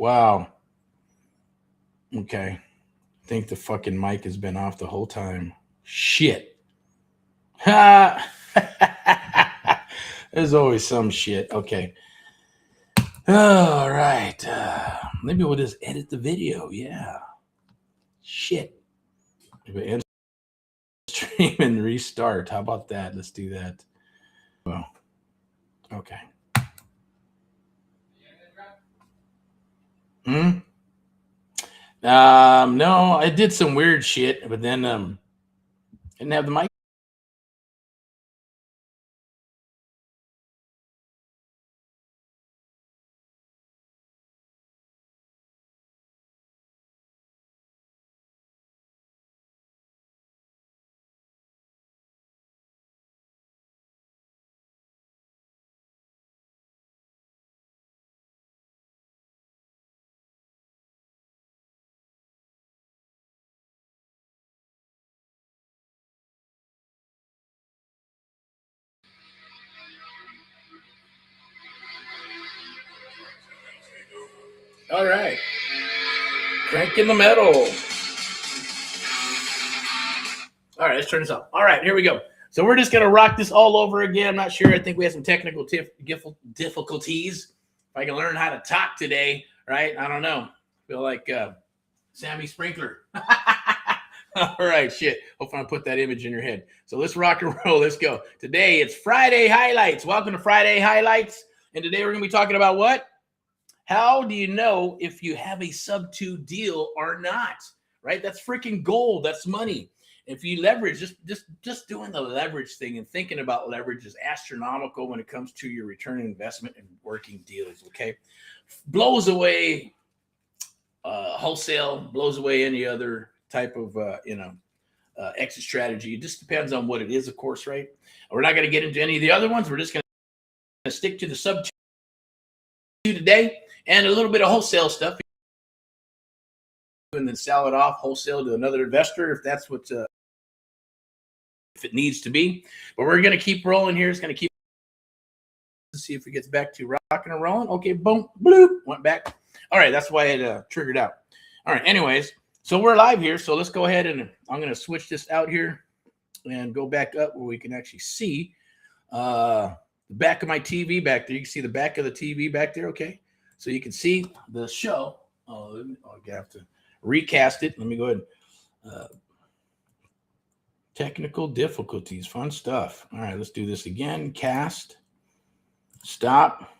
Wow. Okay. I think the fucking mic has been off the whole time. Shit. Ha! There's always some shit. Okay. All right. Maybe we'll just edit the video. Yeah. Shit. Maybe end stream and restart. How about that? Let's do that. Well, okay. No, I did some weird shit, but then didn't have the mic. All right. Cranking the metal. All right, let's turn this up. All right, here we go. So we're just going to rock this all over again. I'm not sure. I think we have some technical difficulties. If I can learn how to talk today, right? I don't know. I feel like Sammy Sprinkler. All right, shit. Hopefully I put that image in your head. So let's rock and roll. Let's go. Today it's Friday Highlights. Welcome to Friday Highlights. And today we're going to be talking about what? How do you know if you have a SubTo deal or not? Right? That's freaking gold. That's money. If you leverage, just doing the leverage thing and thinking about leverage is astronomical when it comes to your return on investment and working deals. Okay, blows away wholesale, blows away any other type of exit strategy. It just depends on what it is, of course, right? We're not going to get into any of the other ones. We're just going to stick to the SubTo today and a little bit of wholesale stuff, and then sell it off wholesale to another investor if that's what if it needs to be. But we're going to keep rolling here. It's going to keep. Let's see if it gets back to rocking and rolling. Okay, boom, bloop, went back. All right, that's why it triggered out. All right, anyways, so we're live here. So let's go ahead and I'm going to switch this out here and go back up where we can actually see the back of my TV back there. You can see the back of the TV back there. Okay, so you can see the show. I have to recast it. Let me go ahead. Technical difficulties, fun stuff. All right, let's do this again. Cast, stop,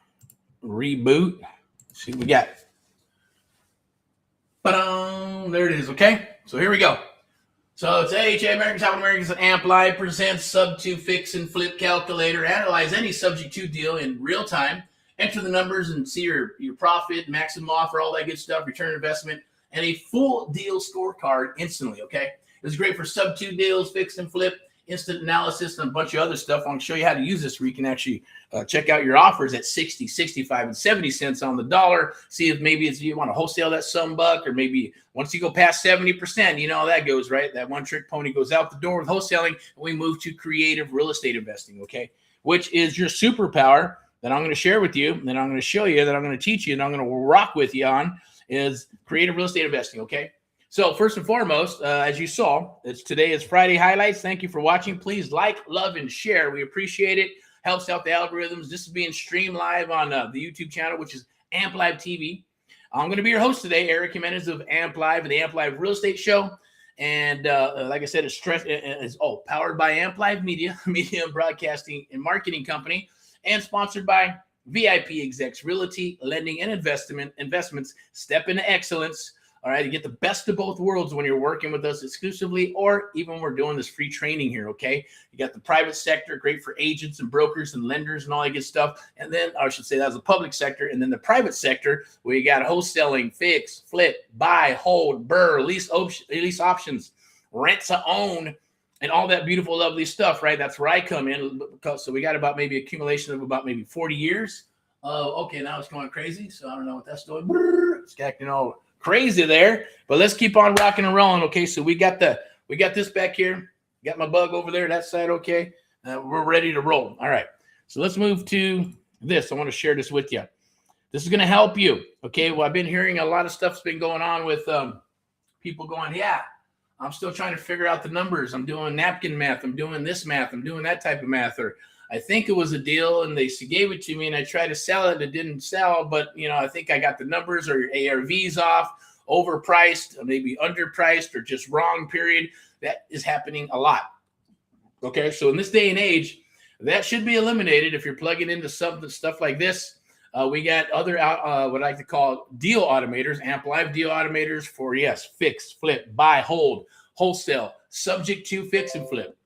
reboot. Let's see what we got. Ba-dum, there it is. Okay, so here we go. So it's AHA Americans, South Americans, and Amplified presents SubTo Fix and Flip Calculator. Analyze any subject to deal in real time. Enter the numbers and see your profit, maximum offer, all that good stuff, return investment, and a full deal scorecard instantly, okay? This is great for SubTo deals, fix and flip, instant analysis, and a bunch of other stuff. I'm going to show you how to use this where you can actually check out your offers at 60, 65, and 70 cents on the dollar. See if maybe you want to wholesale that some buck, or maybe once you go past 70%, you know how that goes, right? That one trick pony goes out the door with wholesaling, and we move to creative real estate investing, okay? Which is your superpower that I'm going to share with you, that I'm going to show you, that I'm going to teach you, and I'm going to rock with you on is creative real estate investing, okay? So first and foremost, as you saw, today is Friday Highlights. Thank you for watching. Please like, love, and share. We appreciate it. Helps out the algorithms. This is being streamed live on the YouTube channel, which is Amp Live TV. I'm going to be your host today, Erick Jimenez of Amp Live and the Amp Live Real Estate Show. And like I said, it's powered by Amp Live Media and Broadcasting and Marketing Company, and sponsored by VIPeXecs, Realty, Lending, and Investments. Step into excellence. All right, you get the best of both worlds when you're working with us exclusively, or even when we're doing this free training here, okay? You got the private sector, great for agents and brokers and lenders and all that good stuff. And then, I should say that was the public sector. And then the private sector, where you got wholesaling, fix, flip, buy, hold, lease options, rent to own, and all that beautiful, lovely stuff, right? That's where I come in. So we got about maybe accumulation of about maybe 40 years. Okay, now it's going crazy. So I don't know what that's doing. It's acting all crazy there, but let's keep on rocking and rolling. Okay, so we got this back here. Got my bug over there, that side. Okay, we're ready to roll. All right, so let's move to this. I want to share this with you. This is going to help you. Okay. Well, I've been hearing a lot of stuff's been going on with people going, yeah, I'm still trying to figure out the numbers. I'm doing napkin math. I'm doing this math. I'm doing that type of math. Or I think it was a deal and they gave it to me and I tried to sell it. It didn't sell, but I think I got the numbers or ARVs off, overpriced, maybe underpriced, or just wrong period. That is happening a lot. Okay. So in this day and age, that should be eliminated if you're plugging into stuff like this. We got other what I like to call deal automators, AmpLive deal automators for, yes, fix, flip, buy, hold, wholesale, subject to, fix, and flip.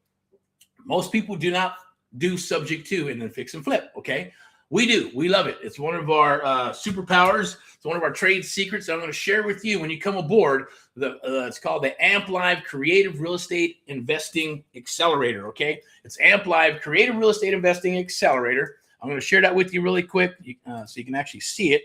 Most people do not do subject to and then fix and flip, okay? We do. We love it. It's one of our superpowers. It's one of our trade secrets that I'm going to share with you when you come aboard. It's called the AmpLive Creative Real Estate Investing Accelerator, okay? It's AmpLive Creative Real Estate Investing Accelerator. I'm going to share that with you really quick so you can actually see it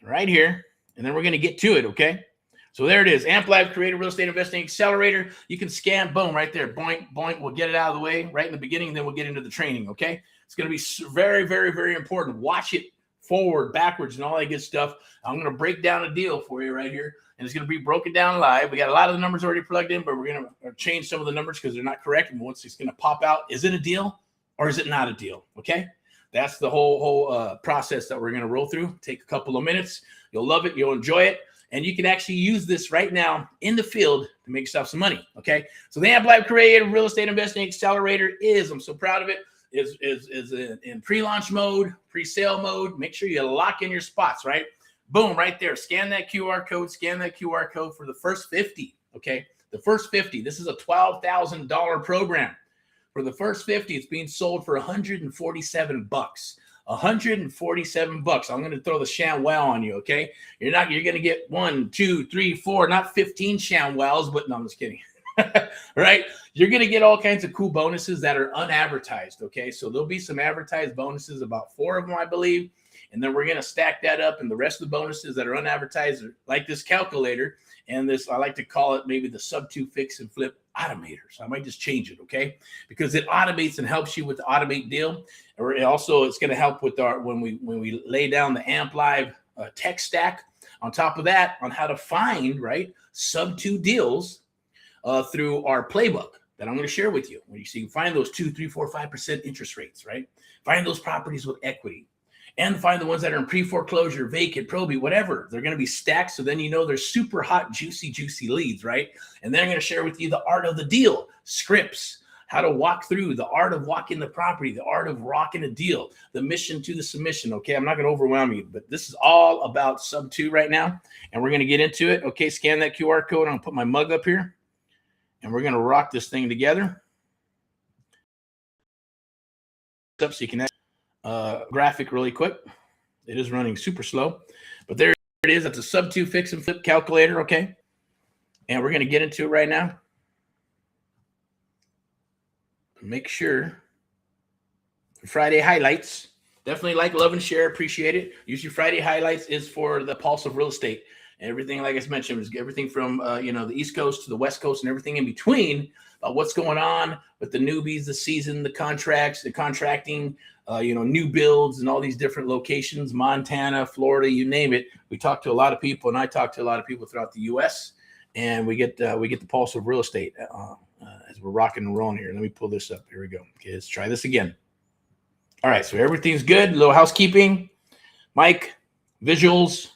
right here. And then we're going to get to it, okay? So there it is, AmpLive Creative Real Estate Investing Accelerator. You can scan, boom, right there. Boink, boink. We'll get it out of the way right in the beginning, and then we'll get into the training, okay? It's going to be very, very, very important. Watch it forward, backwards, and all that good stuff. I'm going to break down a deal for you right here, and it's going to be broken down live. We got a lot of the numbers already plugged in, but we're going to change some of the numbers because they're not correct. And once it's going to pop out, is it a deal? Or is it not a deal? Okay. That's the whole process that we're going to roll through. Take a couple of minutes. You'll love it. You'll enjoy it. And you can actually use this right now in the field to make yourself some money. Okay. So the AmpLive Creative Real Estate Investing Accelerator is, I'm so proud of it, is in pre-launch mode, pre-sale mode. Make sure you lock in your spots, right? Boom, right there. Scan that QR code. Scan that QR code for the first 50. Okay. The first 50. This is a $12,000 program. For the first 50, it's being sold for $147. $147. I'm going to throw the ShamWow on you, okay? You're going to get 1, 2, 3, 4, not 15 ShamWows, but no, I'm just kidding. Right? You're going to get all kinds of cool bonuses that are unadvertised, okay? So there'll be some advertised bonuses, about 4 of them, I believe. And then we're going to stack that up, and the rest of the bonuses that are unadvertised are like this calculator and this, I like to call it maybe the SubTo fix and flip automator. So I might just change it, okay? Because it automates and helps you with the automate deal. Or also it's going to help with our when we lay down the AmpLive tech stack. On top of that, on how to find, right, SubTo deals through our playbook that I'm going to share with you. When you see, find those 2, 3, 4, 5% interest rates, right? Find those properties with equity. And find the ones that are in pre-foreclosure, vacant, probate, whatever. They're going to be stacked. So then they're super hot, juicy, juicy leads, right? And then I'm going to share with you the art of the deal, scripts, how to walk through, the art of walking the property, the art of rocking a deal, the mission to the submission. Okay, I'm not going to overwhelm you, but this is all about SubTo right now. And we're going to get into it. Okay, scan that QR code. I'm going to put my mug up here. And we're going to rock this thing together. So you can graphic really quick. It is running super slow, but there it is. That's a SubTo fix and flip calculator. Okay. And we're going to get into it right now. Make sure Friday highlights, definitely like, love, and share. Appreciate it. Usually Friday highlights is for the pulse of real estate. Everything, like I mentioned, is everything from the East Coast to the West Coast and everything in between. What's going on with the newbies, the season, the contracts, the contracting, new builds and all these different locations, Montana, Florida, you name it. We talk to a lot of people, and I talk to a lot of people throughout the U.S., and we get the pulse of real estate as we're rocking and rolling here. Let me pull this up. Here we go. Okay, let's try this again. All right, so everything's good. A little housekeeping. Mic, visuals,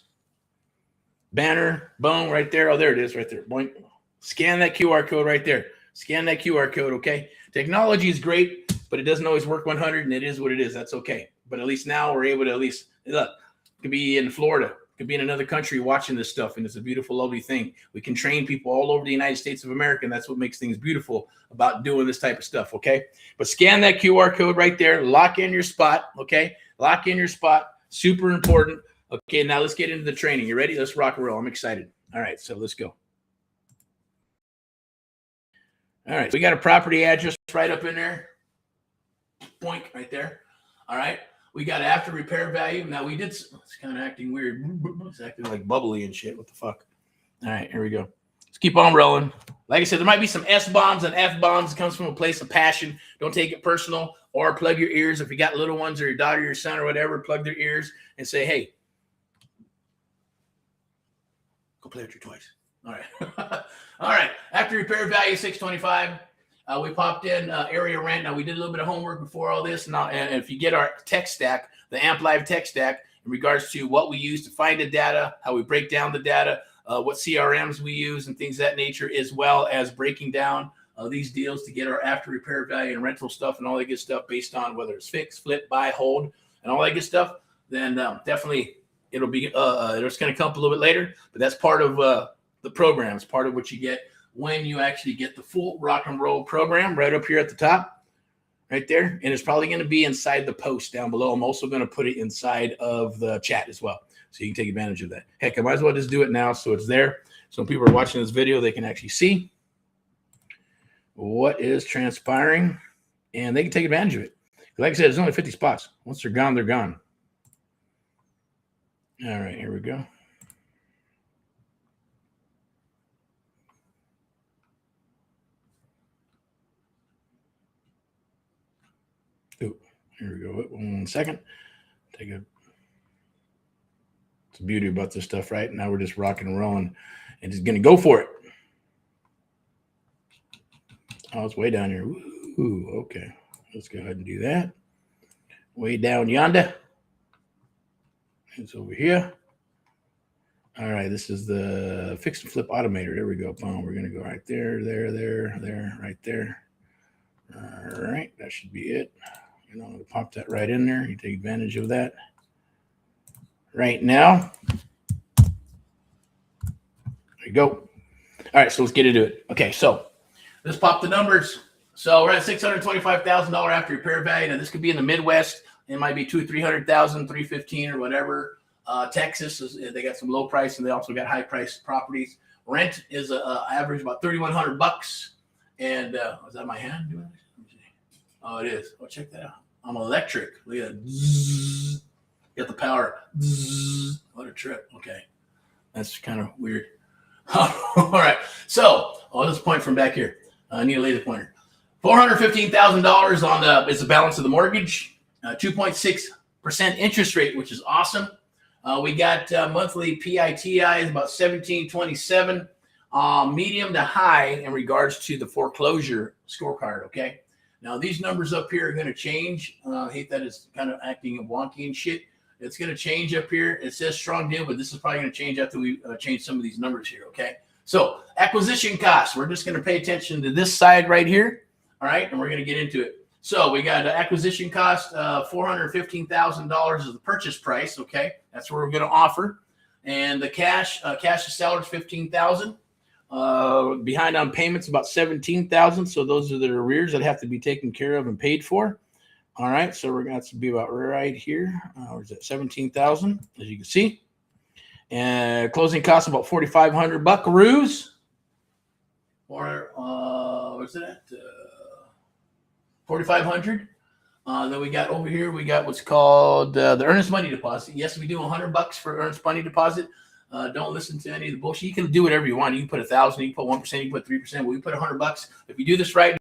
banner, boom, right there. Oh, there it is right there. Boink. Scan that QR code right there. Scan that QR code, okay? Technology is great, but it doesn't always work 100, and it is what it is. That's okay. But at least now we're able to look, it could be in Florida, could be in another country watching this stuff, and it's a beautiful, lovely thing. We can train people all over the United States of America, and that's what makes things beautiful about doing this type of stuff, okay? But scan that QR code right there. Lock in your spot, okay? Lock in your spot. Super important. Okay, now let's get into the training. You ready? Let's rock and roll. I'm excited. All right, so let's go. All right, so we got a property address right up in there. Boink, right there. All right, we got after repair value. Now we did, it's kind of acting weird. It's acting like bubbly and shit. What the fuck? All right, here we go. Let's keep on rolling. Like I said, there might be some S-bombs and F-bombs. It comes from a place of passion. Don't take it personal, or plug your ears. If you got little ones or your daughter, your son, or whatever, plug their ears and say, hey, go play with your toys. All right. All right. After repair value, $625. We popped in area rent. Now, we did a little bit of homework before all this. Now, and if you get our tech stack, the Amp Live tech stack, in regards to what we use to find the data, how we break down the data, what CRMs we use, and things of that nature, as well as breaking down these deals to get our after repair value and rental stuff and all that good stuff based on whether it's fix, flip, buy, hold, and all that good stuff, then definitely it'll be it's going to come up a little bit later, but that's part of the program. It's part of what you get when you actually get the full rock and roll program right up here at the top, right there. And it's probably going to be inside the post down below. I'm also going to put it inside of the chat as well, so you can take advantage of that. Heck, I might as well just do it now so it's there. So when people are watching this video, they can actually see what is transpiring, and they can take advantage of it. Like I said, there's only 50 spots. Once they're gone, they're gone. All right, here we go. Oh, here we go. 1 second. It's the beauty about this stuff, right? Now we're just rocking and rolling and just going to go for it. Oh, it's way down here. Ooh, okay. Let's go ahead and do that. Way down yonder. It's over here. All right, this is the fix and flip automator. There we go. Boom. We're going to go right there, there, right there. All right, that should be it. I'm going to pop that right in there. You take advantage of that right now. There you go. All right, so let's get into it. Okay, so let's pop the numbers. So we're at $625,000 after repair value. Now, this could be in the Midwest. It might be $200,000, $300,000, $315,000 or whatever. Texas, they got some low price, and they also got high price properties. Rent is average about $3,100. And is that my hand doing this? Oh, it is. Oh, check that out. I'm electric. Look at that. Zzz. Got the power. Zzz. What a trip. Okay. That's kind of weird. All right. So I'll just point from back here. I need a laser pointer. $415,000 on the is the balance of the mortgage. 2.6% interest rate, which is awesome. We got monthly PITI is about 1727. Medium to high in regards to the foreclosure scorecard. Okay. Now these numbers up here are going to change. I hate that it's kind of acting wonky and shit. It's going to change up here. It says strong deal, but this is probably going to change after we change some of these numbers here. Okay. So acquisition costs, we're just going to pay attention to this side right here. All right. And we're going to get into it. So we got acquisition cost, $415,000 is the purchase price. Okay. That's what we're going to offer. And the cash to sellers, $15,000. Behind on payments about $17,000. So those are the arrears that have to be taken care of and paid for. All right, so we're going to be about right here. Where's that? $17,000, as you can see. And closing costs about 4,500 buckaroos. Or what's that? 4,500. Then we got over here. We got what's called the earnest money deposit. Yes, we do $100 for earnest money deposit. Don't listen to any of the bullshit. You can do whatever you want. You can put 1,000, you can put 1%, you can put 3%. Well, we put $100. If you do this right.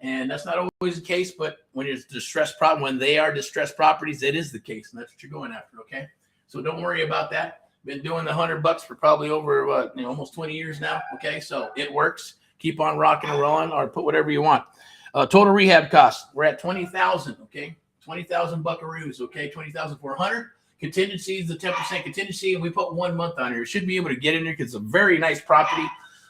And that's not always the case, but when it's distressed problem, when they are distressed properties, it is the case, and that's what you're going after. Okay, so don't worry about that. Been doing the $100 for probably over almost 20 years now. Okay, so it works. Keep on rocking and rolling, or put whatever you want. Total rehab costs, we're at $20,000. Okay, 20,000 buckaroos. Okay, 20,400. Contingencies, the 10% contingency, and we put 1 month on here. It should be able to get in there because it's a very nice property.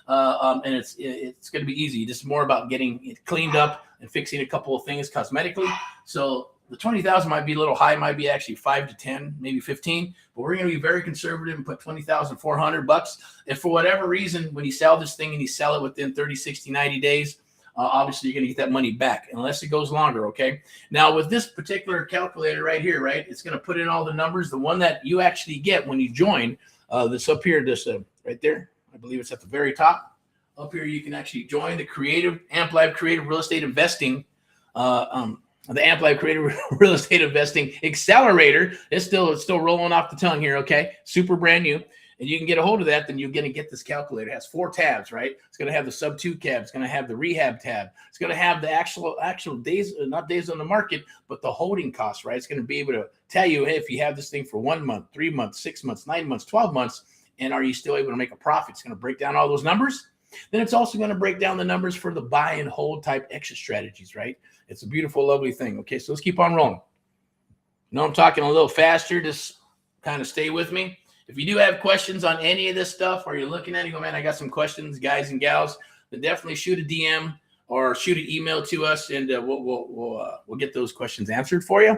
And it's going to be easy. Just more about getting it cleaned up and fixing a couple of things cosmetically. So the 20,000 might be a little high, might be actually 5 to 10, maybe 15. But we're going to be very conservative and put $20,400. If for whatever reason, when you sell this thing and you sell it within 30, 60, 90 days, obviously you're going to get that money back unless it goes longer. Okay. Now with this particular calculator right here, right, it's going to put in all the numbers. The one that you actually get when you join, this up here, this right there, I believe it's at the very top. Up here, you can actually join the AmpLive Creative Real Estate Investing, the AmpLive Creative Real Estate Investing Accelerator. It's still rolling off the tongue here. Okay, super brand new. And you can get a hold of that, then you're going to get this calculator. It has 4 tabs, right? It's going to have the SubTo tab. It's going to have the rehab tab. It's going to have the actual days, not days on the market, but the holding costs, right? It's going to be able to tell you, hey, if you have this thing for 1 month, 3 months, 6 months, 9 months, 12 months, and are you still able to make a profit? It's going to break down all those numbers. Then it's also going to break down the numbers for the buy and hold type exit strategies, right? It's a beautiful, lovely thing. Okay, so let's keep on rolling. I'm talking a little faster. Just kind of stay with me. If you do have questions on any of this stuff, or you're looking at it, you go, man, I got some questions, guys and gals, then definitely shoot a DM or shoot an email to us, and we'll get those questions answered for you.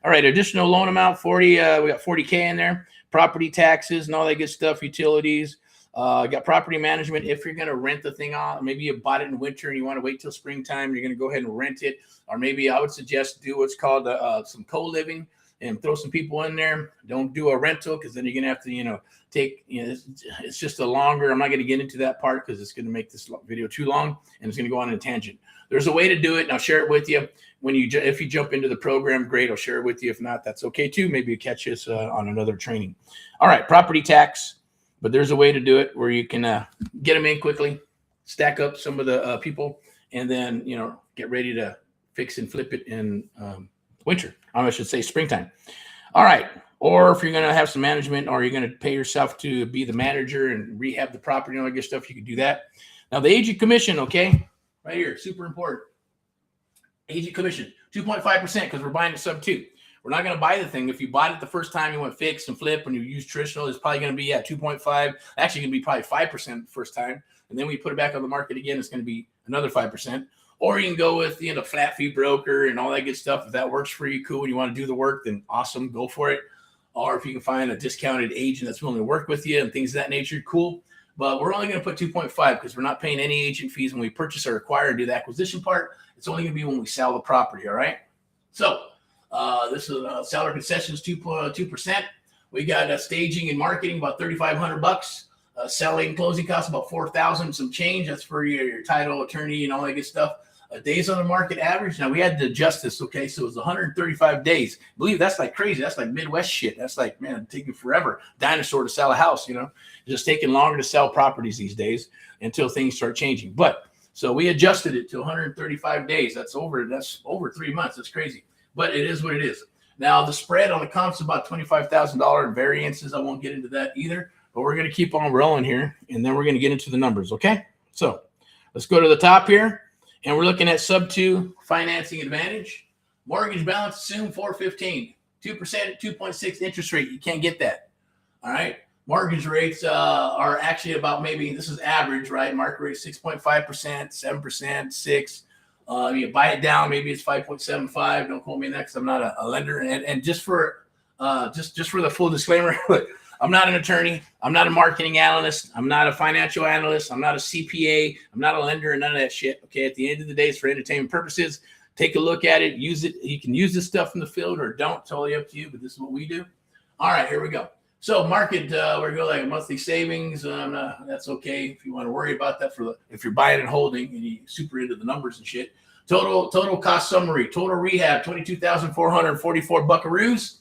All right, additional loan amount, 40. We got 40K in there. Property taxes and all that good stuff, utilities. Got property management. If you're going to rent the thing out, maybe you bought it in winter and you want to wait till springtime, you're going to go ahead and rent it. Or maybe I would suggest do what's called some co-living and throw some people in there. Don't do a rental, because then you're going to have to, take, it's just a longer, I'm not going to get into that part because it's going to make this video too long and it's going to go on a tangent. There's a way to do it, and I'll share it with you. If you jump into the program, great, I'll share it with you. If not, that's okay too. Maybe you catch us on another training. All right, property tax, but there's a way to do it where you can get them in quickly, stack up some of the people, and then, get ready to fix and flip it in winter. I should say springtime. All right. Or if you're going to have some management, or you're going to pay yourself to be the manager and rehab the property and all that good stuff, you can do that. Now, the agent commission, okay, right here, super important. Agent commission, 2.5%, because we're buying a SubTo. We're not going to buy the thing. If you bought it the first time, you went fix and flip, and you use traditional, it's probably going to be at 2.5. Actually, going to be probably 5% the first time. And then we put it back on the market again, it's going to be another 5%. Or you can go with flat fee broker and all that good stuff. If that works for you, cool. And you want to do the work, then awesome, go for it. Or if you can find a discounted agent that's willing to work with you and things of that nature, cool. But we're only going to put 2.5 because we're not paying any agent fees when we purchase or acquire and do the acquisition part. It's only going to be when we sell the property. All right. So this is seller concessions, 2%. We got staging and marketing, about $3,500. Selling closing costs about $4,000 some change. That's for your title attorney and all that good stuff. Days on the market average. Now we had to adjust this. Okay, so it's 135 days. I believe that's like crazy. That's like Midwest shit. That's like, man, taking forever. Dinosaur to sell a house. It's just taking longer to sell properties these days until things start changing. But so we adjusted it to 135 days. That's over 3 months. That's crazy. But it is what it is. Now the spread on the comps is about $25,000 in variances. I won't get into that either. But we're going to keep on rolling here, and then we're going to get into the numbers, okay? So let's go to the top here, and we're looking at SubTo financing advantage. Mortgage balance assumed 415, 2%, 2.6 interest rate. You can't get that, all right? Mortgage rates are actually about, maybe this is average, right? Market rate 6.5%, 7%, 6. You buy it down, maybe it's 5.75. Don't quote me on that because I'm not a lender. And just for the full disclaimer, I'm not an attorney. I'm not a marketing analyst. I'm not a financial analyst. I'm not a CPA. I'm not a lender and none of that shit. Okay. At the end of the day, it's for entertainment purposes. Take a look at it. Use it. You can use this stuff in the field or don't. Totally up to you. But this is what we do. All right, here we go. So market, we're going like a monthly savings. That's okay if you want to worry about that if you're buying and holding and you're super into the numbers and shit. Total cost summary. Total rehab 22,444 buckaroos.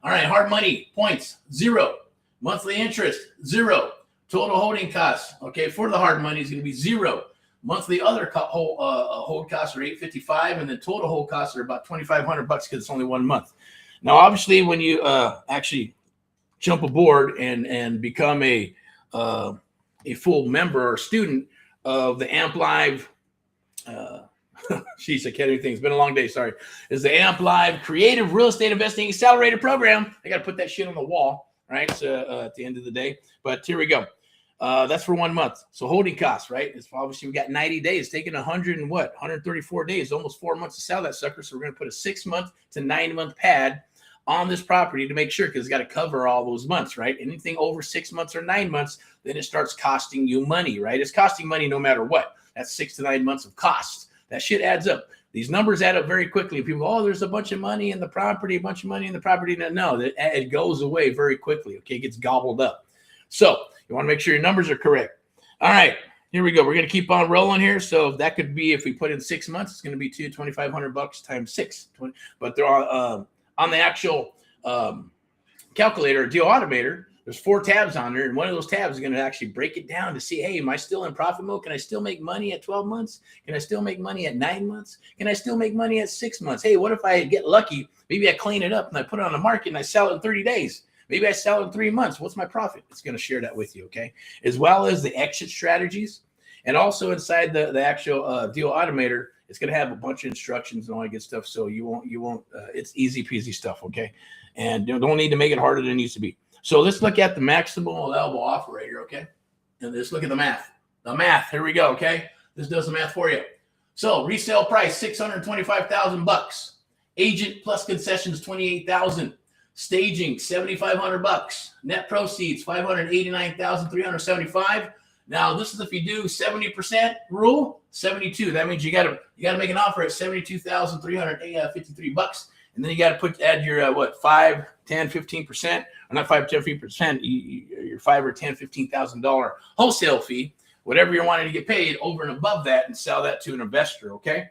All right, hard money points 0. Monthly interest, 0. Total holding costs, okay, for the hard money is going to be 0. Monthly other hold costs are $855, and the total hold costs are about $2,500 because it's only 1 month. Now, obviously, when you actually jump aboard and become a full member or student of the AmpLive, jeez, I can't do things. It's been a long day. Sorry. Is the AmpLive Creative Real Estate Investing Accelerator program. I got to put that shit on the wall. Right. So at the end of the day, but here we go. That's for 1 month. So holding costs, right? It's obviously we got 90 days, taking 134 days, almost 4 months to sell that sucker. So we're going to put a 6 month to 9 month pad on this property to make sure, because it's got to cover all those months, right? Anything over 6 months or 9 months, then it starts costing you money, right? It's costing money no matter what. That's 6 to 9 months of costs. That shit adds up. These numbers add up very quickly. People go, oh, there's a bunch of money in the property, No, it goes away very quickly, okay? It gets gobbled up. So you want to make sure your numbers are correct. All right, here we go. We're going to keep on rolling here. So that could be, if we put in 6 months, it's going to be $2,500 times 6. But they're on the actual calculator, deal automator. There's 4 tabs on there, and one of those tabs is going to actually break it down to see, hey, am I still in profit mode? Can I still make money at 12 months? Can I still make money at 9 months? Can I still make money at 6 months? Hey, what if I get lucky? Maybe I clean it up and I put it on the market and I sell it in 30 days. Maybe I sell it in 3 months. What's my profit? It's going to share that with you, okay? As well as the exit strategies. And also inside the actual deal automator, it's going to have a bunch of instructions and all that good stuff. So you won't, it's easy peasy stuff, okay? And don't need to make it harder than it needs to be. So let's look at the maximum allowable offer right here, okay? And let's look at the math. The math, here we go, okay? This does the math for you. So resale price, $625,000. Agent plus concessions, $28,000. Staging, $7,500. Net proceeds, $589,375. Now this is if you do 70% rule, 72. That means you gotta make an offer at $72,353. And then you got to add your 5, 10, 15%, or not 5, 10, 15%, your $5,000 or $10,000, $15,000 wholesale fee, whatever you're wanting to get paid over and above that, and sell that to an investor. Okay.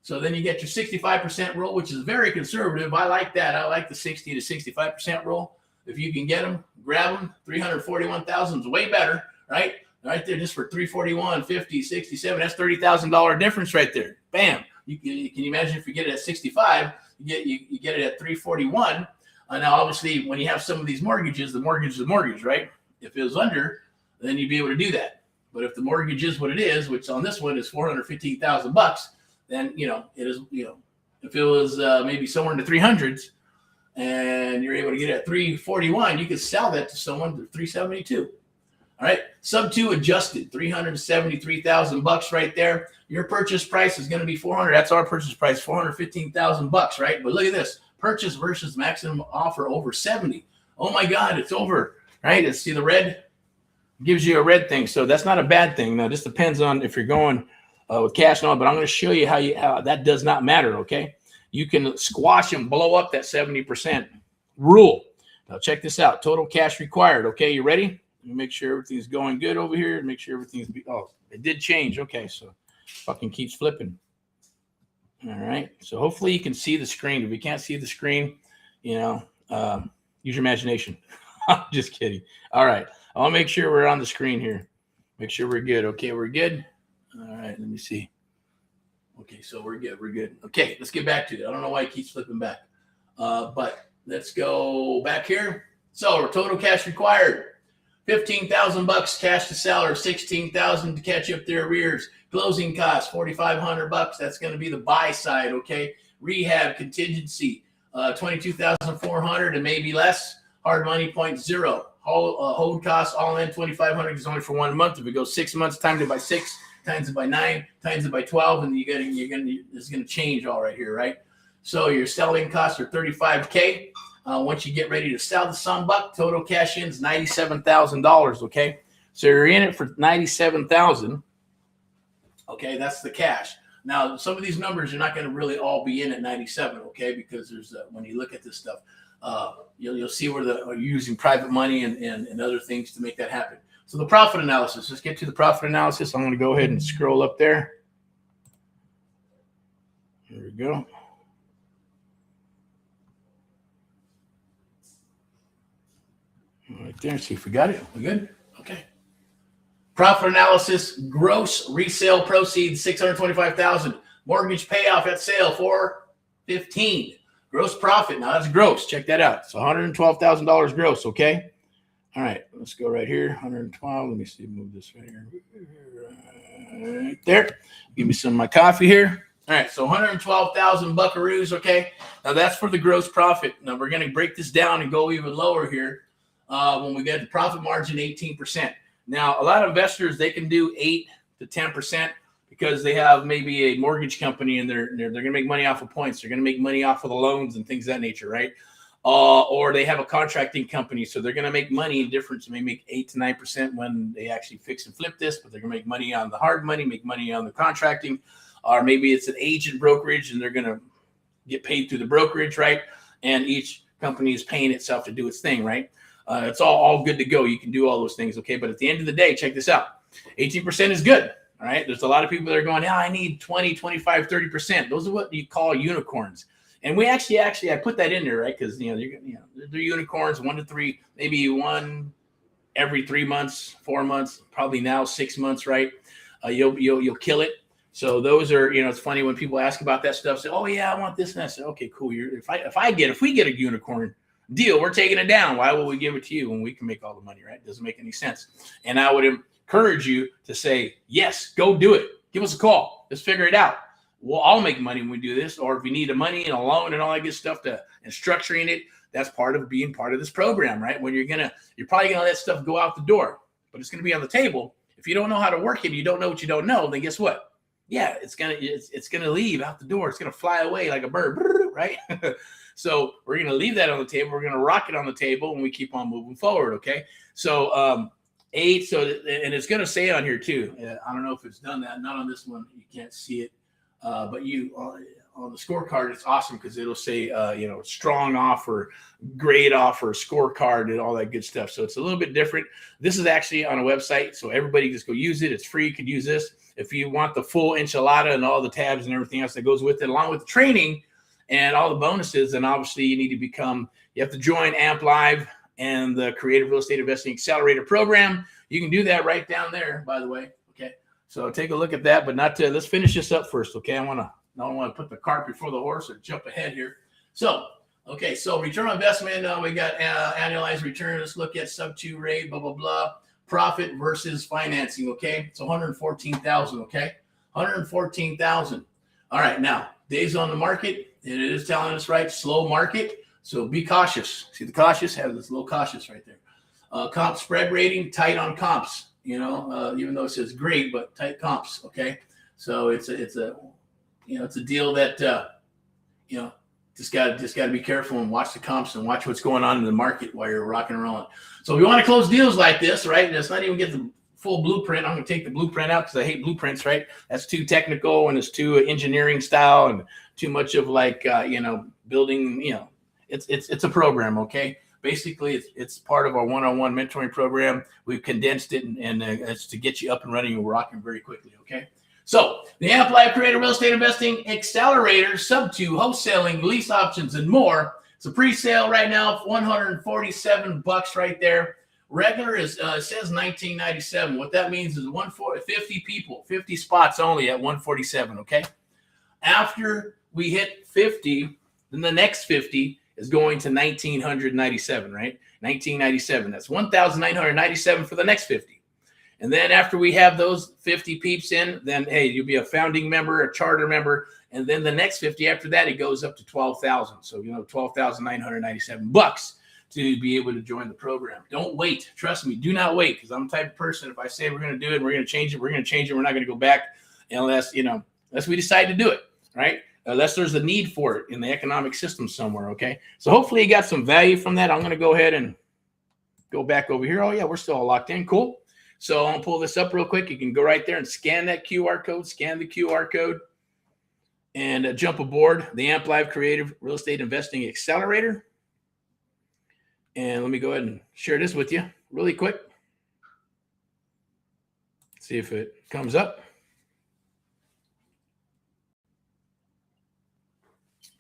So then you get your 65% rule, which is very conservative. I like that. I like the 60 to 65% rule. If you can get them, grab them. 341,000 is way better, right? Right there, just for 341, 50, 67. That's $30,000 difference right there. Bam. Can you imagine if you get it at 65? You get it at 341. Now, obviously, when you have some of these mortgages, the mortgage is the mortgage, right? If it was under, then you'd be able to do that. But if the mortgage is what it is, which on this one is $415,000, then it is. If it was maybe somewhere in the 300s, and you're able to get it at 341, you could sell that to someone for 372. All right, SubTo adjusted, $373,000 right there. Your purchase price is going to be $400. That's our purchase price, $415,000, right? But look at this, purchase versus maximum offer over 70. Oh my God, it's over, right? See the red gives you a red thing, so that's not a bad thing. Now, this depends on if you're going with cash and all, but I'm going to show you how that does not matter. Okay, you can squash and blow up that 70% rule. Now, check this out: total cash required. Okay, you ready? Make sure everything's going good over here. Make sure everything's it did change. Okay, so fucking keeps flipping. All right, so hopefully you can see the screen. If you can't see the screen, use your imagination. I'm just kidding. All right, I'll make sure we're on the screen here. Make sure we're good. Okay, we're good. All right, let me see. Okay, so we're good. Okay, let's get back to it. I don't know why it keeps flipping back, but let's go back here. So total cash required. $15,000 cash to seller, $16,000 to catch up their arrears. Closing costs, $4,500. That's going to be the buy side, okay? Rehab contingency, $22,400 and maybe less. Hard money, 0.0. Hold costs all in $2,500 is only for 1 month. If it goes 6 months, times it by 6, times it by 9, times it by 12, and it's going to change all right here, right? So your selling costs are $35K. Once you get ready to sell the sunbuck, total cash in is $97,000. Okay, so you're in it for $97,000. Okay, that's the cash. Now, some of these numbers are not going to really all be in at 97. Okay, because there's when you look at this stuff, you'll see where you're using private money and other things to make that happen. So the profit analysis. Let's get to the profit analysis. I'm going to go ahead and scroll up there. Here we go. Right there. See if we got it. We good? Okay. Profit analysis. Gross resale proceeds $625,000. Mortgage payoff at sale $415,000. Gross profit. Now that's gross. Check that out. It's $112,000 gross. Okay. All right. Let's go right here. 112. Let me see. Move this right here. Right there. Give me some of my coffee here. All right. So 112,000 buckaroos. Okay. Now that's for the gross profit. Now we're going to break this down and go even lower here. When we get the profit margin, 18%. Now, a lot of investors, they can do 8 to 10% because they have maybe a mortgage company and they're going to make money off of points. They're going to make money off of the loans and things of that nature, right? Or they have a contracting company, so they're going to make money in difference. They may make 8 to 9% when they actually fix and flip this, but they're going to make money on the hard money, make money on the contracting. or maybe it's an agent brokerage and they're going to get paid through the brokerage, right? And each company is paying itself to do its thing, right? It's all good to go. You can do all those things, okay? But at the end of the day, check this out. 18% is good, all right? There's a lot of people that are going, I need 20, 25, 30%. Those are what you call unicorns. And we actually, I put that in there, right? Because, they're unicorns, 1 to 3, maybe one every 3 months, 4 months, probably now 6 months, right? You'll kill it. So those are, it's funny when people ask about that stuff, say, oh yeah, I want this. And I say, okay, cool. If we get a unicorn deal, we're taking it down. Why would we give it to you when we can make all the money, right? It doesn't make any sense. And I would encourage you to say, yes, go do it. Give us a call. Let's figure it out. Well, I'll make money when we do this. Or if you need a money and a loan and all that good stuff and structuring it, that's part of being part of this program, right? When you're probably gonna let stuff go out the door, but it's gonna be on the table. If you don't know how to work it, you don't know what you don't know, then guess what? Yeah, it's gonna leave out the door. It's gonna fly away like a bird, right? So we're gonna leave that on the table. We're gonna rock it on the table, and we keep on moving forward. Okay. So 8. So and it's gonna say on here too. I don't know if it's done that. Not on this one. You can't see it, but on the scorecard, it's awesome because it'll say strong offer, great offer, scorecard, and all that good stuff. So it's a little bit different. This is actually on a website, so everybody just go use it. It's free. You could use this. If you want the full enchilada and all the tabs and everything else that goes with it, along with the training and all the bonuses, then obviously you have to join AMP Live and the Creative Real Estate Investing Accelerator program. You can do that right down there, by the way. Okay. So take a look at that, but let's finish this up first. Okay. I don't want to put the cart before the horse or jump ahead here. So return on investment, we got annualized return. Let's look at SubTo rate, blah, blah, blah. Profit versus financing, okay? It's 114,000, okay? 114,000. All right, now, days on the market, and it is telling us, right, slow market, so be cautious. See the cautious? Have this little cautious right there. Comp spread rating, tight on comps, even though it says great, but tight comps, okay? So it's a deal that, just got to be careful and watch the comps and watch what's going on in the market while you're rocking and rolling. So if you want to close deals like this, right, and it's not even get the full blueprint, I'm going to take the blueprint out because I hate blueprints, right? That's too technical and it's too engineering style and too much of building, it's a program, okay? Basically, it's part of our one-on-one mentoring program. We've condensed it and it's to get you up and running and rocking very quickly, okay? So the AMP Live Creative Real Estate Investing Accelerator, SubTo, wholesaling, lease options, and more. It's a pre-sale right now, $147 right there. Regular is says $19.97. What that means is 50 people, 50 spots only at $147. Okay. After we hit 50, then the next 50 is going to $1,997. Right, $1,997. That's $1,997 for the next 50. And then after we have those 50 peeps in, then, hey, you'll be a founding member, a charter member. And then the next 50 after that, it goes up to 12,000. So, $12,997 to be able to join the program. Don't wait. Trust me. Do not wait. Because I'm the type of person, if I say we're going to do it, we're going to change it, we're going to change it. We're not going to go back unless we decide to do it, right? Unless there's a need for it in the economic system somewhere, okay? So hopefully you got some value from that. I'm going to go ahead and go back over here. Oh, yeah, we're still all locked in. Cool. So I'm going to pull this up real quick. You can go right there and scan that QR code, and jump aboard the AMP Live Creative Real Estate Investing Accelerator. And let me go ahead and share this with you really quick. See if it comes up.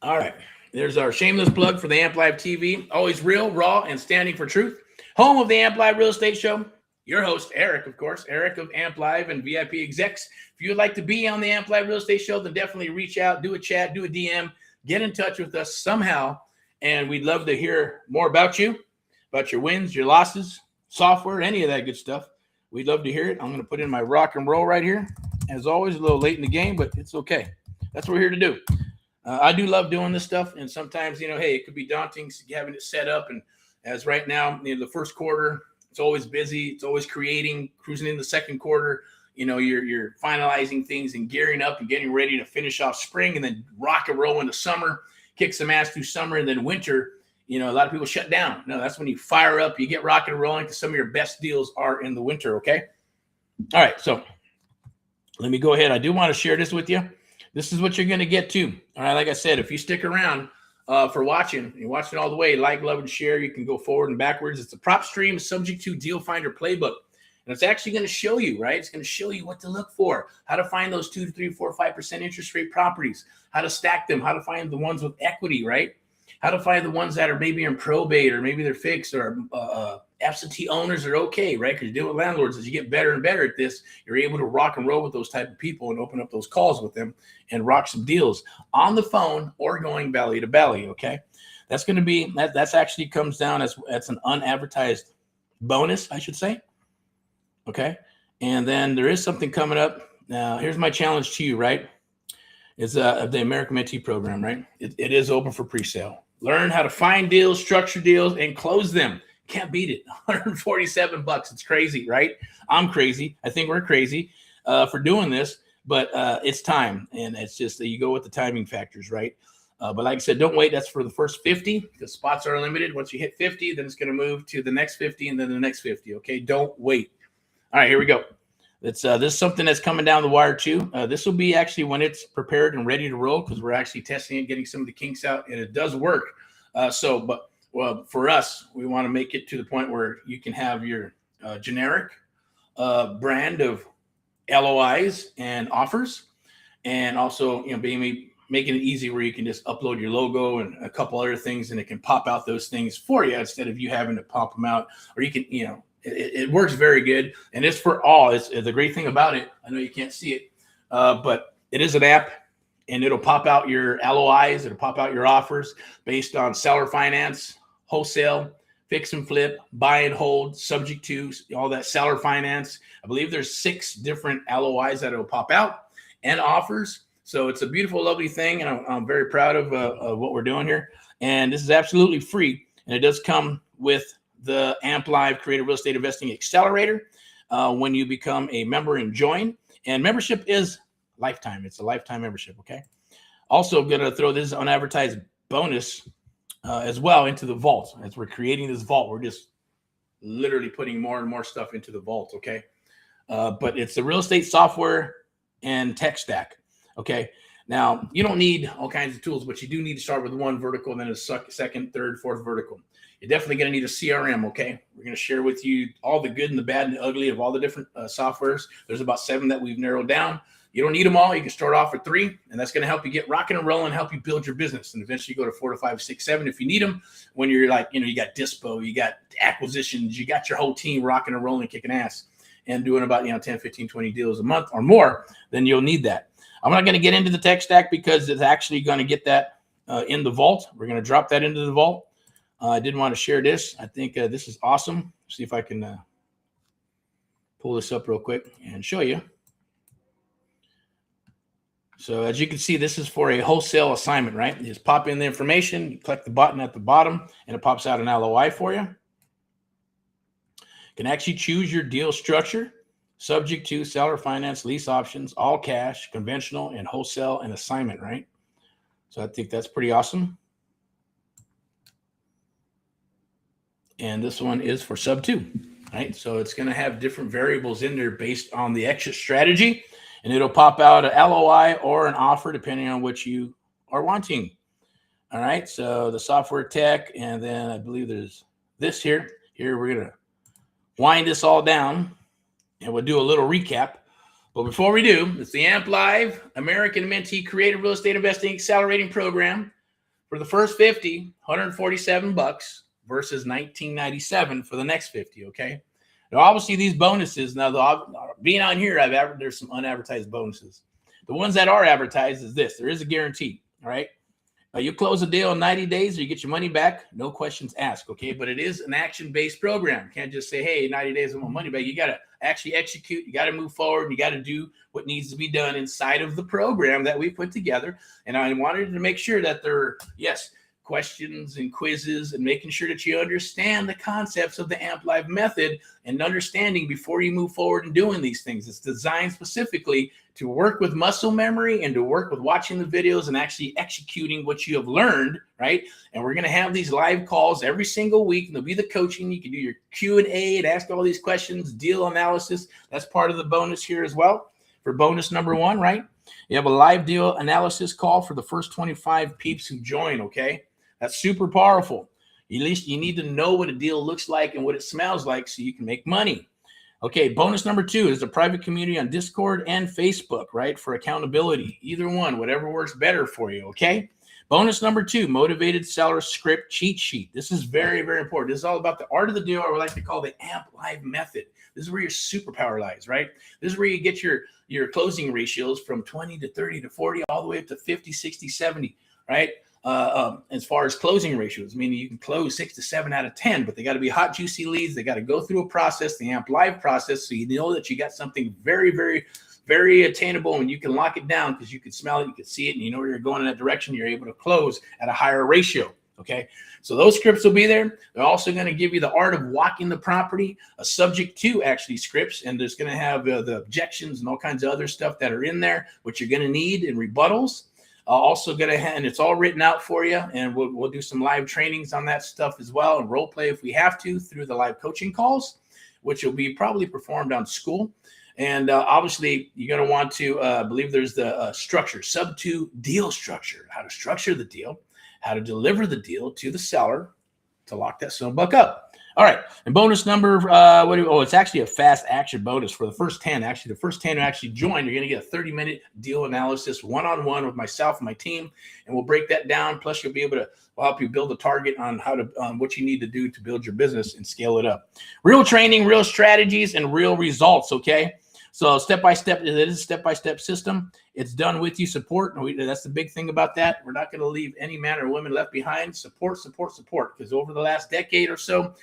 All right. There's our shameless plug for the AMP Live TV. Always real, raw, and standing for truth. Home of the AMP Live Real Estate Show. Your host, Eric, of course, Erick of AMP Live and VIPeXecs. If you would like to be on the AMP Live Real Estate Show, then definitely reach out, do a chat, do a DM, get in touch with us somehow, and we'd love to hear more about you, about your wins, your losses, software, any of that good stuff. We'd love to hear it. I'm going to put in my rock and roll right here. As always, a little late in the game, but it's okay. That's what we're here to do. I do love doing this stuff, and sometimes, hey, it could be daunting having it set up, and as right now, the first quarter, it's always busy. It's always cruising in the second quarter. You're finalizing things and gearing up and getting ready to finish off spring and then rock and roll into summer, kick some ass through summer, and then winter. A lot of people shut down. No, that's when you fire up, you get rocking and rolling because some of your best deals are in the winter. Okay. All right. So let me go ahead. I do want to share this with you. this is what you're going to get too. All right. Like I said, if you stick around for watching, you're watching all the way, like, love, and share. You can go forward and backwards. It's the prop stream subject to deal finder playbook. And it's actually going to show you, right? It's going to show you what to look for, how to find those 2 to 3, 4, 5% interest rate properties, how to stack them, how to find the ones with equity, right? How to find the ones that are maybe in probate, or maybe they're fixed, or absentee owners are okay, right? Because you're dealing with landlords. As you get better and better at this, you're able to rock and roll with those type of people and open up those calls with them and rock some deals on the phone or going belly to belly, okay? That's going to be, that's actually comes down as an unadvertised bonus, I should say. Okay. And then there is something coming up. Now, here's my challenge to you, right? It's the American Mentee program, right? It is open for pre-sale. Learn how to find deals, structure deals, and close them. Can't beat it. $147. It's crazy, right? I'm crazy. I think we're crazy for doing this, but it's time. And it's just that you go with the timing factors, right? But like I said, don't wait. That's for the first 50. The spots are limited. Once you hit 50, then it's going to move to the next 50 and then the next 50. Okay. Don't wait. All right, here we go. This is something that's coming down the wire too. This will be actually when it's prepared and ready to roll, because we're actually testing it, getting some of the kinks out, and it does work. But for us, we want to make it to the point where you can have your generic brand of LOIs and offers, and also, making it easy where you can just upload your logo and a couple other things, and it can pop out those things for you instead of you having to pop them out. Or you can, it works very good, and it's for all. It's the great thing about it. I know you can't see it, but it is an app, and it'll pop out your LOIs. It'll pop out your offers based on seller finance, wholesale, fix and flip, buy and hold, subject to, all that seller finance. I believe there's 6 different LOIs that it'll pop out and offers. So it's a beautiful, lovely thing, and I'm very proud of what we're doing here. And this is absolutely free, and it does come with the AMP Live Creative Real Estate Investing Accelerator when you become a member and join. And membership is lifetime. It's a lifetime membership, okay? Also going to throw this unadvertised bonus as well into the vault. As we're creating this vault, we're just literally putting more and more stuff into the vault, okay? But it's the real estate software and tech stack, okay? Now, you don't need all kinds of tools, but you do need to start with one vertical and then a second, third, fourth vertical. You're definitely going to need a CRM, okay? We're going to share with you all the good and the bad and the ugly of all the different softwares. There's about 7 that we've narrowed down. You don't need them all. You can start off with 3, and that's going to help you get rocking and rolling, help you build your business, and eventually go to 4 to 5, 6, 7 if you need them. When you're like, you got dispo, you got acquisitions, you got your whole team rocking and rolling, kicking ass, and doing about 10, 15, 20 deals a month or more, then you'll need that. I'm not going to get into the tech stack because it's actually going to get that in the vault. We're going to drop that into the vault. I did want to share this. I think this is awesome. See if I can pull this up real quick and show you. So as you can see, this is for a wholesale assignment, right? You just pop in the information, you click the button at the bottom, and it pops out an LOI for you. You can actually choose your deal structure, subject to seller finance, lease options, all cash, conventional, and wholesale and assignment, right? So I think that's pretty awesome. And this one is for SubTo, right? So it's going to have different variables in there based on the exit strategy, and it'll pop out an LOI or an offer depending on what you are wanting. All right, so the software tech, and then I believe there's this here. Here we're going to wind this all down, and we'll do a little recap. But before we do, it's the AMP Live American Mentee Creative Real Estate Investing Accelerating Program. For the first 50, $147 versus $19.97 for the next 50, okay? Now, obviously, these bonuses, now, being on here, there's some unadvertised bonuses. The ones that are advertised is this. There is a guarantee, all right? You close a deal in 90 days or you get your money back, no questions asked, okay? But it is an action-based program. You can't just say, hey, 90 days I want money back. You got to actually execute. You got to move forward. You got to do what needs to be done inside of the program that we put together. And I wanted to make sure that there are, yes, questions and quizzes and making sure that you understand the concepts of the AMP Live method and understanding before you move forward and doing these things. It's designed specifically to work with muscle memory and to work with watching the videos and actually executing what you have learned, right? And we're going to have these live calls every single week, and there'll be the coaching. You can do your Q&A and ask all these questions, deal analysis. That's part of the bonus here as well for bonus number 1, right? You have a live deal analysis call for the first 25 peeps who join, okay? That's super powerful. At least you need to know what a deal looks like and what it smells like so you can make money. Okay, bonus number 2 is a private community on Discord and Facebook, right? For accountability. Either one, whatever works better for you, okay? Bonus number 2, motivated seller script cheat sheet. This is very, very important. This is all about the art of the deal, or what I like to call the AMP Live method. This is where your superpower lies, right? This is where you get your closing ratios from 20 to 30 to 40, all the way up to 50, 60, 70, right? As far as closing ratios, meaning you can close 6 to 7 out of 10, but they got to be hot, juicy leads. They got to go through a process, the AMP Live process, so you know that you got something very, very, very attainable, and you can lock it down because you can smell it, you can see it, and you know where you're going in that direction. You're able to close at a higher ratio. Okay, so those scripts will be there. They're also going to give you the art of walking the property, a subject to actually scripts, and there's going to have the objections and all kinds of other stuff that are in there, which you're going to need in rebuttals. Also going to have, and it's all written out for you, and we'll do some live trainings on that stuff as well, and role play if we have to through the live coaching calls, which will be probably performed on school. And obviously, you're going to want to believe there's the structure, SubTo deal structure, how to structure the deal, how to deliver the deal to the seller to lock that son-buck up. All right, and bonus number, it's actually a fast action bonus for the first 10. Actually, the first 10 who actually join, you're going to get a 30-minute deal analysis one-on-one with myself and my team, and we'll break that down. Plus, you'll be able to help you build a target on how to what you need to do to build your business and scale it up. Real training, real strategies, and real results, okay? So step-by-step, it is a step-by-step system. It's done with you, support. That's the big thing about that. We're not going to leave any man or woman left behind. Support, support, support. Because over the last decade or so,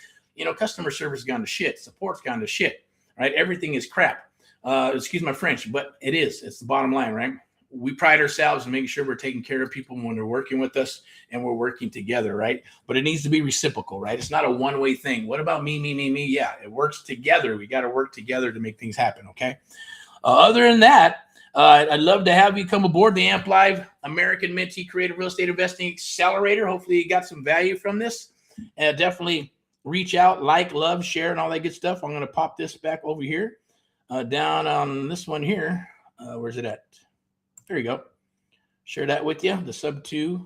customer service has gone to shit. Support's gone to shit, right? Everything is crap. Excuse my French, but it is. It's the bottom line, right? We pride ourselves in making sure we're taking care of people when they're working with us and we're working together, right? But it needs to be reciprocal, right? It's not a one-way thing. What about me, me, me, me? Yeah, it works together. We got to work together to make things happen, okay? Other than that, I'd love to have you come aboard the AMP Live American Mentee Creative Real Estate Investing Accelerator. Hopefully you got some value from this. Definitely reach out, like, love, share, and all that good stuff. I'm going to pop this back over here, down on this one here. Where's it at? There you go. Share that with you. The SubTo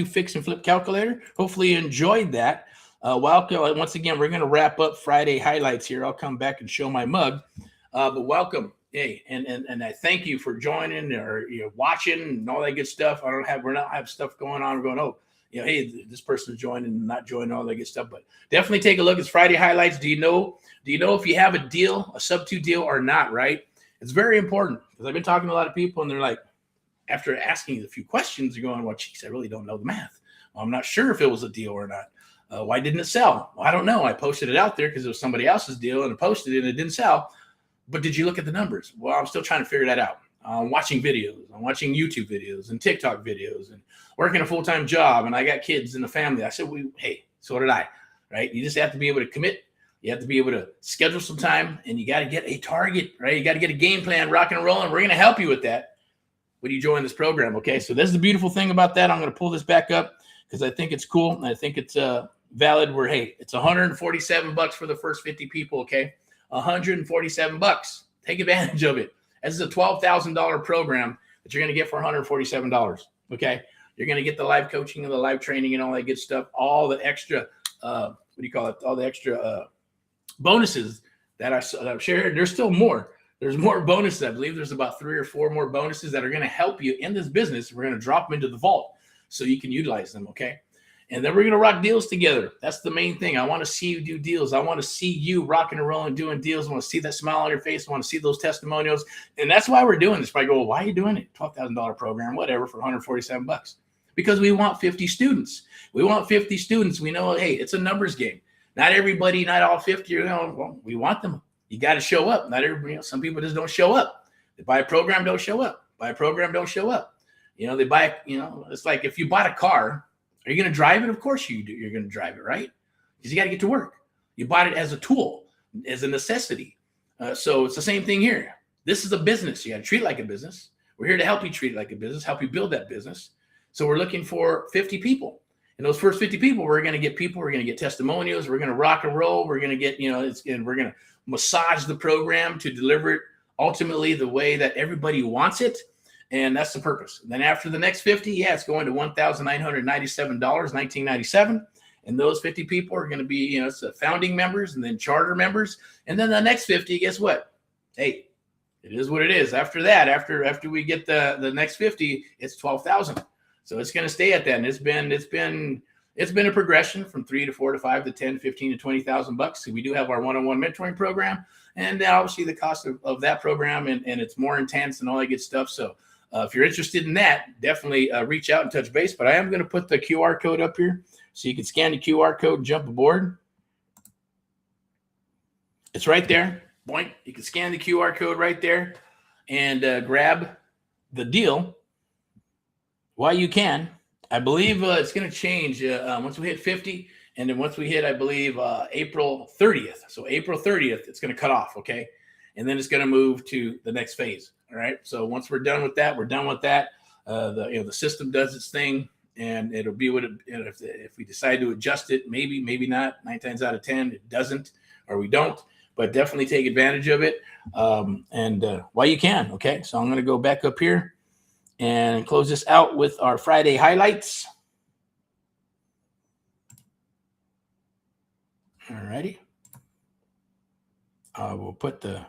fix and flip calculator. Hopefully you enjoyed that. Welcome. Once again, we're going to wrap up Friday highlights here. I'll come back and show my mug. But welcome. Hey, and I thank you for joining or watching and all that good stuff. We're not have stuff going on. We're going, hey, this person's joining and not joining, all that good stuff. But definitely take a look. It's Friday highlights. Do you know if you have a deal, a SubTo deal or not, right? It's very important because I've been talking to a lot of people and they're like, after asking a few questions, they're going, well, geez, I really don't know the math. Well, I'm not sure if it was a deal or not. Why didn't it sell? Well, I don't know. I posted it out there because it was somebody else's deal and I posted it and it didn't sell. But did you look at the numbers? Well, I'm still trying to figure that out. I'm watching videos. I'm watching YouTube videos and TikTok videos and working a full-time job. And I got kids in the family. I said, hey, so did I, right? You just have to be able to commit. You have to be able to schedule some time and you got to get a target, right? You got to get a game plan, rock and roll, and we're going to help you with that when you join this program, okay? So that's the beautiful thing about that. I'm going to pull this back up because I think it's cool. And I think it's valid where, hey, it's $147 for the first 50 people, okay? $147. Take advantage of it. This is a $12,000 program that you're going to get for $147, okay? You're going to get the live coaching and the live training and all that good stuff, all the extra, all the extra bonuses that I've shared. There's still more. There's more bonuses. I believe there's about 3 or 4 more bonuses that are going to help you in this business. We're going to drop them into the vault so you can utilize them, okay? And then we're going to rock deals together. That's the main thing. I want to see you do deals. I want to see you rocking and rolling, doing deals. I want to see that smile on your face. I want to see those testimonials. And that's why we're doing this. I go, well, why are you doing it? $12,000 program, whatever, for $147. Because we want 50 students. We want 50 students. We know, hey, it's a numbers game. Not everybody, not all 50, well, we want them. You got to show up. Not everybody, some people just don't show up. They buy a program, don't show up. Buy a program, don't show up. They buy, it's like if you bought a car, are you going to drive it? Of course you do. You're going to drive it, right? Because you got to get to work. You bought it as a tool, as a necessity. So it's the same thing here. This is a business. You got to treat it like a business. We're here to help you treat it like a business, help you build that business. So we're looking for 50 people. And those first 50 people, we're going to get people, we're going to get testimonials, we're going to rock and roll, we're going to get, and we're going to massage the program to deliver it ultimately the way that everybody wants it. And that's the purpose. And then after the next 50, yeah, it's going to $1,997, 1997. And those 50 people are going to be, it's the founding members and then charter members. And then the next 50, guess what? Hey, it is what it is. After that, after we get the next 50, it's 12,000. So it's going to stay at that. And it's been a progression from 3 to 4 to 5 to 10, 15 to 20,000 bucks. So we do have our one-on-one mentoring program, and then obviously the cost of that program, and it's more intense and all that good stuff. So if you're interested in that, definitely reach out and touch base. But I am going to put the QR code up here so you can scan the QR code and jump aboard. It's right there. Boink. You can scan the QR code right there and grab the deal while you can. I believe it's going to change once we hit 50. And then once we hit, I believe, April 30th. So April 30th, it's going to cut off, okay? And then it's going to move to the next phase, all right? So once we're done with that, we're done with that. The system does its thing, and it'll be what it, if we decide to adjust it, maybe not. 9 times out of 10, it doesn't, or we don't. But definitely take advantage of it while you can, okay? So I'm going to go back up here and close this out with our Friday highlights. All righty. We'll put the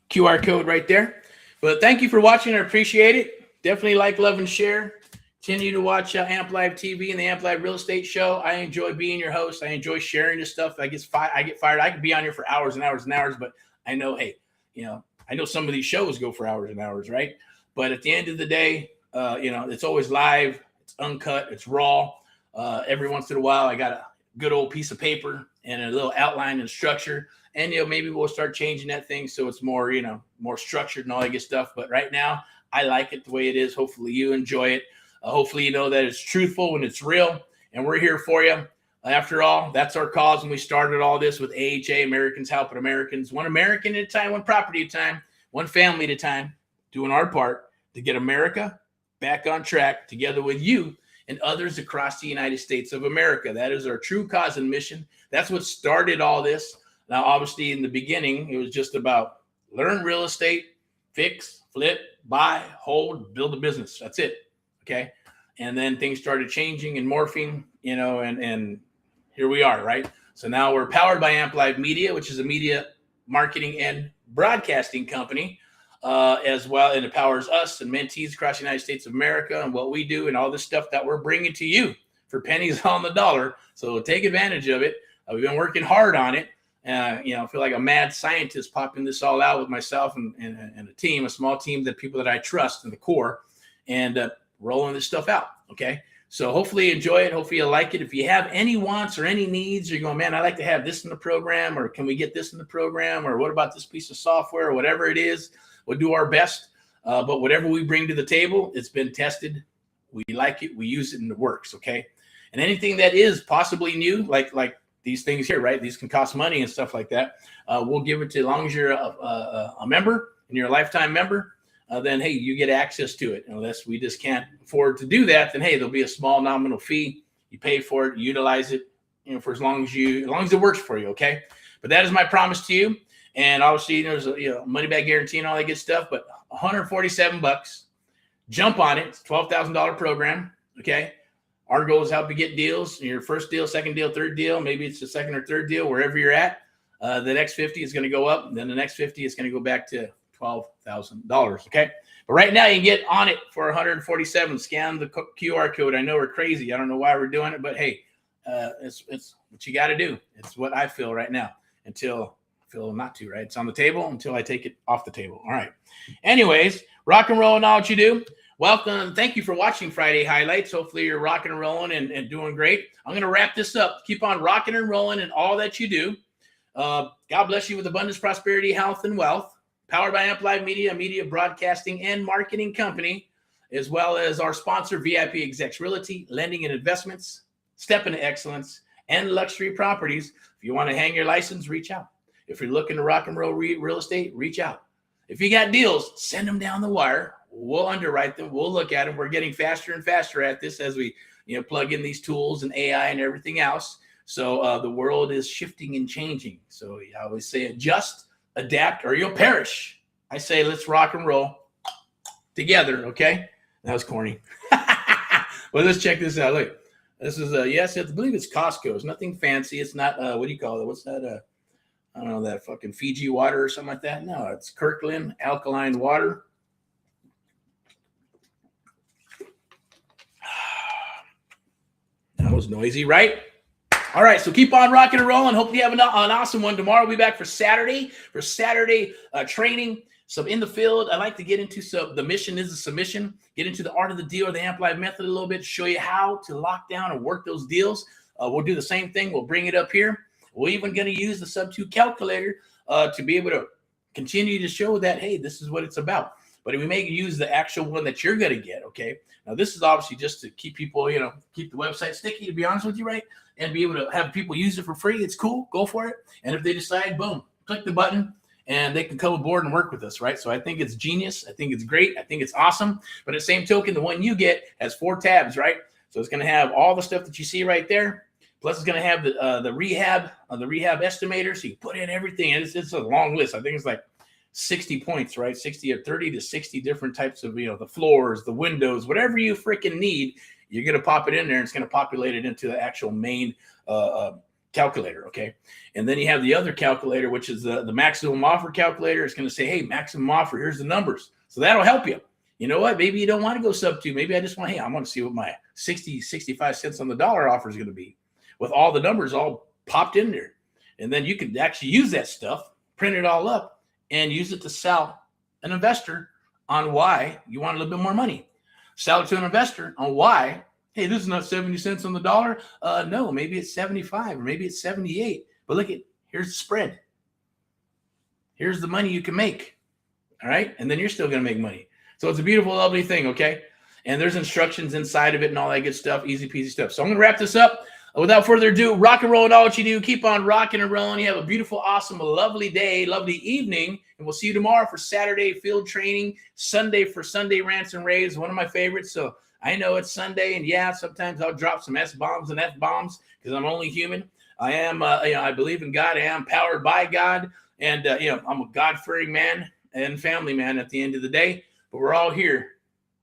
QR code right there. But thank you for watching. I appreciate it. Definitely like, love, and share. Continue to watch Amp Live TV and the Amp Live Real Estate Show. I enjoy being your host. I enjoy sharing this stuff. I get fired. I could be on here for hours and hours and hours, but I know, hey, I know some of these shows go for hours and hours, right? But at the end of the day, it's always live. It's uncut. It's raw. Every once in a while, I got a good old piece of paper and a little outline and structure. And, maybe we'll start changing that thing so it's more, more structured and all that good stuff. But right now, I like it the way it is. Hopefully you enjoy it. Hopefully you know that it's truthful and it's real. And we're here for you. After all, that's our cause. And we started all this with AHA, Americans Helping Americans. One American at a time, one property at a time, one family at a time, doing our part to get America back on track together with you and others across the United States of America. That is our true cause and mission. That's what started all this. Now, obviously, in the beginning, it was just about learn real estate, fix, flip, buy, hold, build a business. That's it. Okay. And then things started changing and morphing, and here we are, right? So now we're powered by Amp Live Media, which is a media marketing and broadcasting company as well. And it powers us and mentees across the United States of America and what we do and all this stuff that we're bringing to you for pennies on the dollar. So take advantage of it. We've been working hard on it. I feel like a mad scientist popping this all out with myself and a team, a small team that people that I trust in the core, and rolling this stuff out. Okay. So hopefully you enjoy it. Hopefully you like it. If you have any wants or any needs, you're going, man, I'd like to have this in the program, or can we get this in the program? Or what about this piece of software, or whatever it is, we'll do our best. But whatever we bring to the table, it's been tested. We like it. We use it and it works. Okay. And anything that is possibly new, like these things here, right? These can cost money and stuff like that. We'll give it to, as long as you're a member and you're a lifetime member, then, hey, you get access to it. Unless we just can't afford to do that, then, hey, there'll be a small nominal fee. You pay for it, you utilize it, for as long as it works for you. Okay. But that is my promise to you. And obviously there's a money back guarantee and all that good stuff, but $147, jump on it. It's a $12,000 program. Okay. Our goal is help you get deals. Your first deal, second deal, third deal. Maybe it's the second or third deal, wherever you're at. The next 50 is going to go up. And then the next 50 is going to go back to $12,000. Okay. But right now you can get on it for $147. Scan the QR code. I know we're crazy. I don't know why we're doing it, but hey, it's what you got to do. It's what I feel right now until I feel not to, right? It's on the table until I take it off the table. All right. Anyways, rock and roll and all what you do. Welcome. Thank you for watching Friday Highlights. Hopefully you're rocking and rolling and doing great. I'm going to wrap this up. Keep on rocking and rolling in all that you do. God bless you with abundance, prosperity, health, and wealth. Powered by Amp Live Media, a media broadcasting and marketing company, as well as our sponsor, VIPeXecs Realty, Lending and Investments, Step into Excellence, and Luxury Properties. If you want to hang your license, reach out. If you're looking to rock and roll real estate, reach out. If you got deals, send them down the wire. We'll underwrite them. We'll look at them. We're getting faster and faster at this as we plug in these tools and AI and everything else. So the world is shifting and changing. So I always say adjust, adapt, or you'll perish. I say let's rock and roll together, okay? That was corny. Well, let's check this out. Look, this is yes, I believe it's Costco. It's nothing fancy. It's not what do you call it? What's that? I don't know, that fucking Fiji water or something like that. No, it's Kirkland alkaline water. That was noisy, right? All right, so keep on rocking and rolling. Hope you have an awesome one tomorrow. We'll be back for Saturday training. So in the field, I like to get into the mission is a submission. Get into the art of the deal or the amplified method a little bit, show you how to lock down and work those deals. We'll do the same thing. We'll bring it up here. We're even going to use the SubTo calculator to be able to continue to show that, hey, this is what it's about. But we may use the actual one that you're going to get, okay? Now, this is obviously just to keep people, keep the website sticky, to be honest with you, right? And be able to have people use it for free. It's cool. Go for it. And if they decide, boom, click the button, and they can come aboard and work with us, right? So I think it's genius. I think it's great. I think it's awesome. But at the same token, the one you get has 4 tabs, right? So it's going to have all the stuff that you see right there. Plus, it's going to have the rehab estimator. So you put in everything. And it's a long list. I think it's like 60 points, right? 60 or 30 to 60 different types of, the floors, the windows, whatever you freaking need, you're going to pop it in there. And it's going to populate it into the actual main calculator, okay? And then you have the other calculator, which is the maximum offer calculator. It's going to say, hey, maximum offer, here's the numbers. So that'll help you. You know what? Maybe you don't want to go SubTo. Maybe I just want, hey, I want to see what my 60, 65 cents on the dollar offer is going to be with all the numbers all popped in there. And then you can actually use that stuff, print it all up, and use it to sell an investor on why you want a little bit more money. Sell it to an investor on why, hey, this is not 70 cents on the dollar. No, maybe it's 75 or maybe it's 78. But look, here's the spread. Here's the money you can make. All right. And then you're still going to make money. So it's a beautiful, lovely thing. Okay. And there's instructions inside of it and all that good stuff. Easy peasy stuff. So I'm going to wrap this up. Without further ado, rock and roll and all what you do. Keep on rocking and rolling. You have a beautiful, awesome, lovely day, lovely evening. And we'll see you tomorrow for Saturday field training, Sunday for Sunday rants and raves, one of my favorites. So I know it's Sunday, and yeah, sometimes I'll drop some S-bombs and F-bombs because I'm only human. I am, I believe in God. I am powered by God. And, I'm a God-fearing man and family man at the end of the day. But we're all here,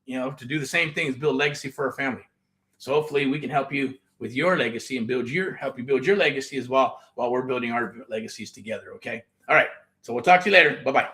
to do the same things, build legacy for our family. So hopefully we can help you with your legacy and help you build your legacy as well while we're building our legacies together. Okay. All right. So we'll talk to you later. Bye-bye.